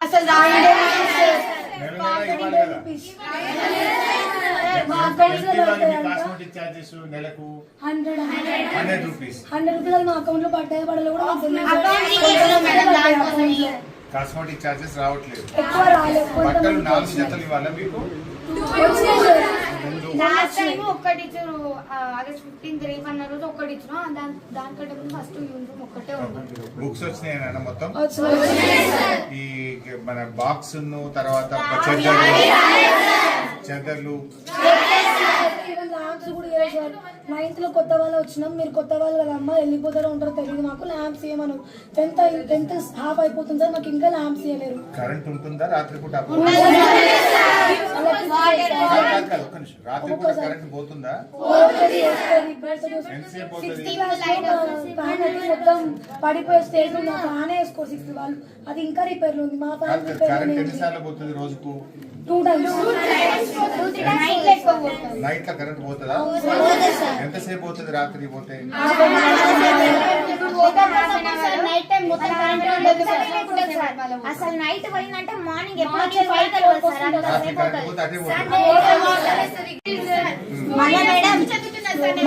అసలు cosmetic charges నెలకు 100 rupees 100 రూపాయలు మా అకౌంట్ లో పడ్డాయి పడలో కూడా కాస్మెటిక్ చార్జెస్ రావట్లేదు. ఎక్కువ రాలేదు. బట్టలు 4 జతలు ఇవ్వాలా మీకు? లాస్ట్ టైం ఒక్కటి ఇచ్చారు. ఆగస్ట్ 15 రేపన్న రోజు ఒక్కటి ఇచ్చిన దానికంటే ముందు ఫస్ట్ యూనిఫామ్ ఒక్కటే ఉంది. బుక్స్ వచ్చినాయన్న మొత్తం ఈ మన బాక్స్ తర్వాత చెద్దర్లు ల్యాంప్స్ కూడా సార్ 9th లో కొత్త వాళ్ళు వచ్చినాం. మీరు కొత్త వాళ్ళు కదమ్మా వెళ్ళిపోతారో ఉంటారో తెలియదు మాకు. ల్యాంప్స్ ఇవ్వమను. 10th హాఫ్ అయిపోతుంది సార్, మాకు ఇంకా ల్యాంప్స్ ఇవ్వలేరు. కరెంట్ ఉంటుందా రాత్రిపూట? రాత్రిపూట కరెంట్ పోతుందా? మొత్తం పడిపోయే స్టేజ్ లో ఫ్యాన్ వేసుకోరు 6th వాళ్ళు. అది ఇంకా రిపేర్ లో ఉంది. మా ఫ్యాన్ కరెంట్ ఎన్నిసార్లు పోతుంది రోజుకు? 2 times. నైట్ లో కరెంట్ పోతుందా? ఎంతసేపు పోతుంది రాత్రి పోతే? అసలు నైట్ పోయిందంటే మార్నింగ్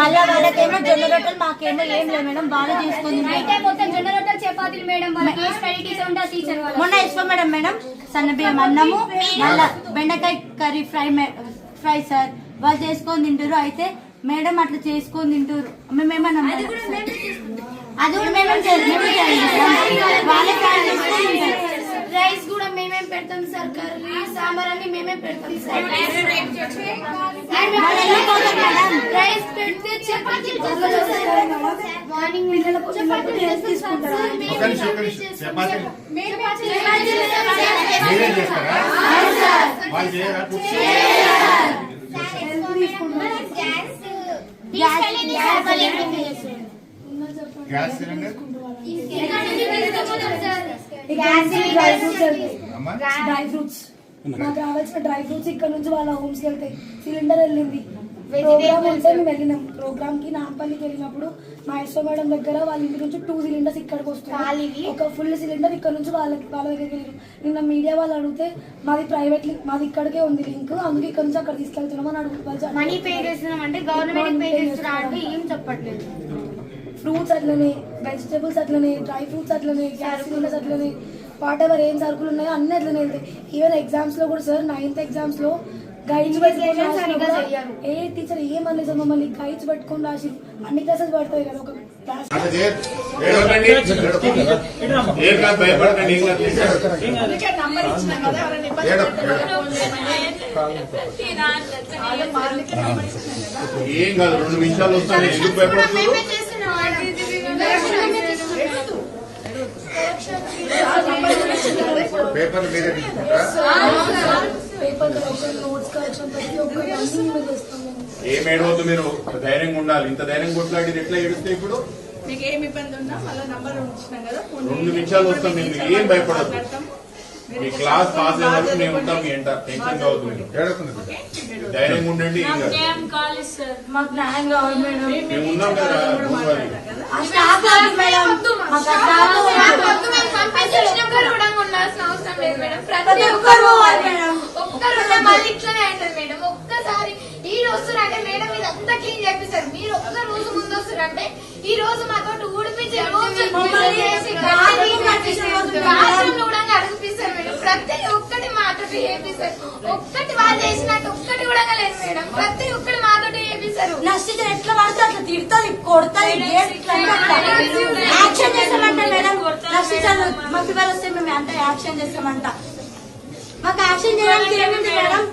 మళ్ళా వాళ్ళకేమో జొన్న రొట్టెలు మాకేమో ఏం లేదు మేడం. బాగా తీసుకుంది మొత్తం జొన్న రొట్టెలు చపాతీలు మేడం. మొన్న ఇష్టం మేడం మేడం సన్న బియ్యం అన్నము మళ్ళా బెండకాయ కర్రీ ఫ్రై సార్ వాళ్ళు చేసుకొని తింటారు. అయితే మేడం అట్లా చేసుకొని తింటారు. మేమేమన్నా అది కూడా మేమేం రైస్ కూడా మేమేం పెడతాం సార్. కర్రీ సాంబార్ అన్ని మేమే పెడతాం సార్. రైస్ పెడితే chapati morning gas cylinder dry fruits మాకు రావాల్సిన డ్రై ఫ్రూట్స్ ఇక్కడ నుంచి వాళ్ళ హోమ్స్ కి వెళ్తాయి. సిలిండర్ వెళ్ళింది. ప్రోగ్రామ్ ఉంటే మేము వెళ్ళినాం. ప్రోగ్రామ్ కి నాంపల్లికి వెళ్ళినప్పుడు మా ఎస్ఓ మేడం దగ్గర వాళ్ళ ఇంటి నుంచి 2 సిలిండర్స్ ఇక్కడికి వస్తాయి. ఒక ఫుల్ సిలిండర్ ఇక్కడ నుంచి వాళ్ళ దగ్గరికి వెళ్ళారు. నిన్న మీడియా వాళ్ళు అడిగితే మాది ప్రైవేట్ లింక్, మాది ఇక్కడికే ఉంది లింక్, అందుకే ఇక్కడ నుంచి అక్కడ తీసుకెళ్తున్నాం అని అడుగుతారు. మనీ పే చేస్తున్నాం అంటే గవర్నమెంట్ పే చేస్తున్నా అంటే ఏం చెప్పట్లేదు. ఫ్రూట్స్ అట్లనే, వెజిటేబుల్స్ అట్లనే, డ్రై ఫ్రూట్స్ అట్లనే, గ్యాస్ సిలిండర్స్ అట్లనే, వాట్ ఎవర్ ఏం సరుకులు ఉన్నాయో అన్ని అట్లనే వెళ్తాయి. ఈవెన్ ఎగ్జామ్స్ లో కూడా సార్ 9th ఎగ్జామ్స్ లో గైడ్స్ పెట్టుకొని ఏ టీచర్ ఏమనలేదు సార్. మమ్మల్ని గైడ్స్ పెట్టుకొని రాసి అన్ని క్లాసెస్ పడతాయి కదా ఒక క్లాస్. ఏం కాదు 2 నిమిషాలు వస్తాను. ఎందుకు భయపడుతుంది? పేపర్ మీరే తీసుకుంటారా? ఏం ఏడవద్దు, మీరు ధైర్యంగా ఉండాలి. ఇంత ధైర్యంగా కొట్లాడి ఎట్లా ఏడుస్తే ఇప్పుడు మీకు ఏమి ఇబ్బంది ఉన్నా మళ్ళీ నంబర్ ఉంచినాం కదా. 2 నిమిషాలు వస్తాం. మీరు ఏం భయపడద్దు. మీ క్లాస్ పాస్ అయ్యే వరకు మేము ఉంటాం. మీ ఎంట టెన్షన్ కావద్దు. మీరు ధైర్యంగా ఉండండి. మాకు న్యాయం కావాలి మేడం. మేము ఉన్నాం కదా. ఒక్కసారి ఈ రోజు అంటే మేడం మీద అంతా క్లీన్ చేపిస్తారు. మీరు ఒక్క రోజు ముందు వస్తారంటే ఈ రోజు మాతో ఊడిపించే రోజు కూడా అడిగిపిస్తారు మేడం. ప్రతి ఒక్కటి మాతో చేపిస్తారు. ఒక్కటి వాళ్ళు చేసినట్టు ఒక్కటి కూడా లేదు మేడం. ప్రతి ఒక్కటి మాతో చేపిస్తారు. నష్టం ఎట్లా పడితే అట్లా తిడుతుంది, కొడుతుంది, యాక్షన్ చేస్తామంట మేడం. నష్టం మాకు ఇవాళ వస్తే మేము అంటే యాక్షన్ చేస్తామంట. మాకు యాక్షన్ చేయడానికి ఏముంది మేడం?